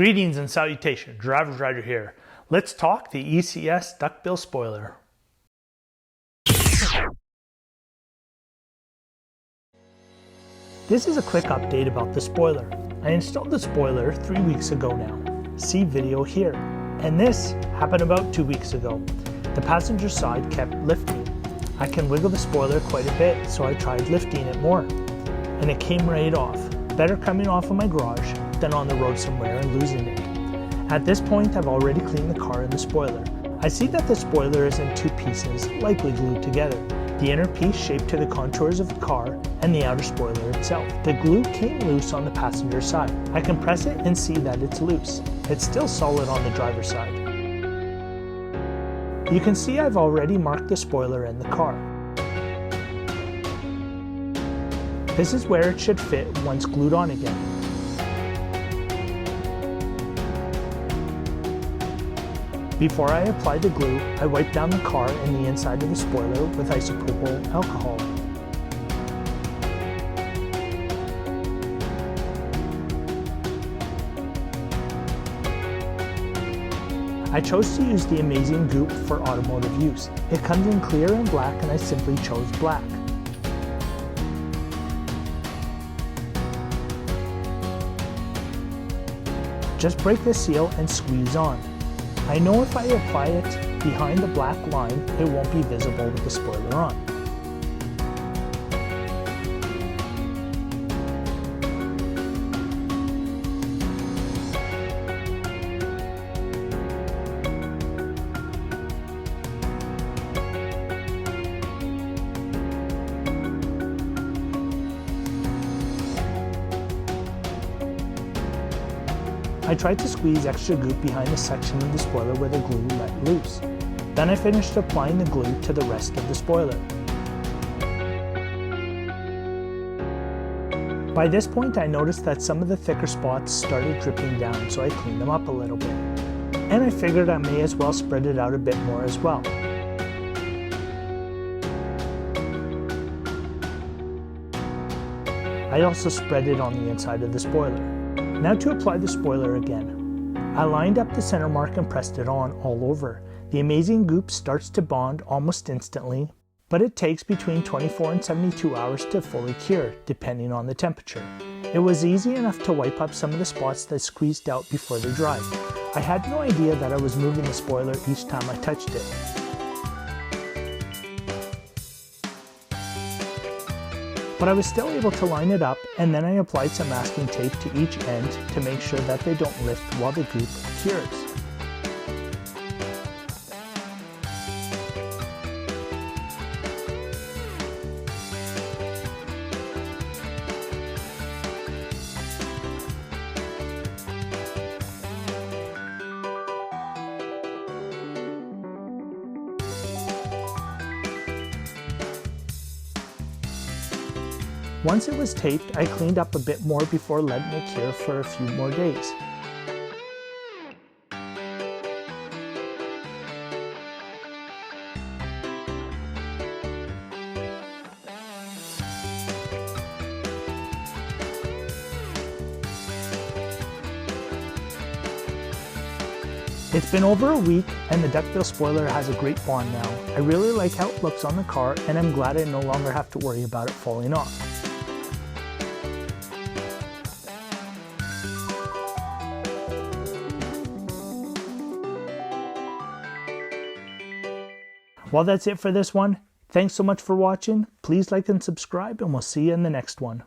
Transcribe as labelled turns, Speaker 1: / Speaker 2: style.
Speaker 1: Greetings and salutations, Driver's Rider here. Let's talk the ECS Duckbill spoiler. This is a quick update about the spoiler. I installed the spoiler 3 weeks ago now. See video here. And this happened about 2 weeks ago. The passenger side kept lifting. I can wiggle the spoiler quite a bit, so I tried lifting it more. And it came right off. Better coming off of my garage than on the road somewhere and losing it. At this point, I've already cleaned the car and the spoiler. I see that the spoiler is in 2 pieces, likely glued together. The inner piece shaped to the contours of the car and the outer spoiler itself. The glue came loose on the passenger side. I can press it and see that it's loose. It's still solid on the driver's side. You can see I've already marked the spoiler in the car. This is where it should fit once glued on again. Before I apply the glue, I wipe down the car and the inside of the spoiler with isopropyl alcohol. I chose to use the Amazing Goop for automotive use. It comes in clear and black, and I simply chose black. Just break the seal and squeeze on. I know if I apply it behind the black line, it won't be visible with the spoiler on. I tried to squeeze extra goop behind the section of the spoiler where the glue let loose. Then I finished applying the glue to the rest of the spoiler. By this point, I noticed that some of the thicker spots started dripping down, so I cleaned them up a little bit. And I figured I may as well spread it out a bit more as well. I also spread it on the inside of the spoiler. Now to apply the spoiler again. I lined up the center mark and pressed it on all over. The Amazing Goop starts to bond almost instantly, but it takes between 24 and 72 hours to fully cure, depending on the temperature. It was easy enough to wipe up some of the spots that squeezed out before they dried. I had no idea that I was moving the spoiler each time I touched it. But I was still able to line it up, and then I applied some masking tape to each end to make sure that they don't lift while the goop cures. Once it was taped, I cleaned up a bit more before letting it cure for a few more days. It's been over a week and the duckbill spoiler has a great bond now. I really like how it looks on the car, and I'm glad I no longer have to worry about it falling off. Well, that's it for this one. Thanks so much for watching. Please like and subscribe, and we'll see you in the next one.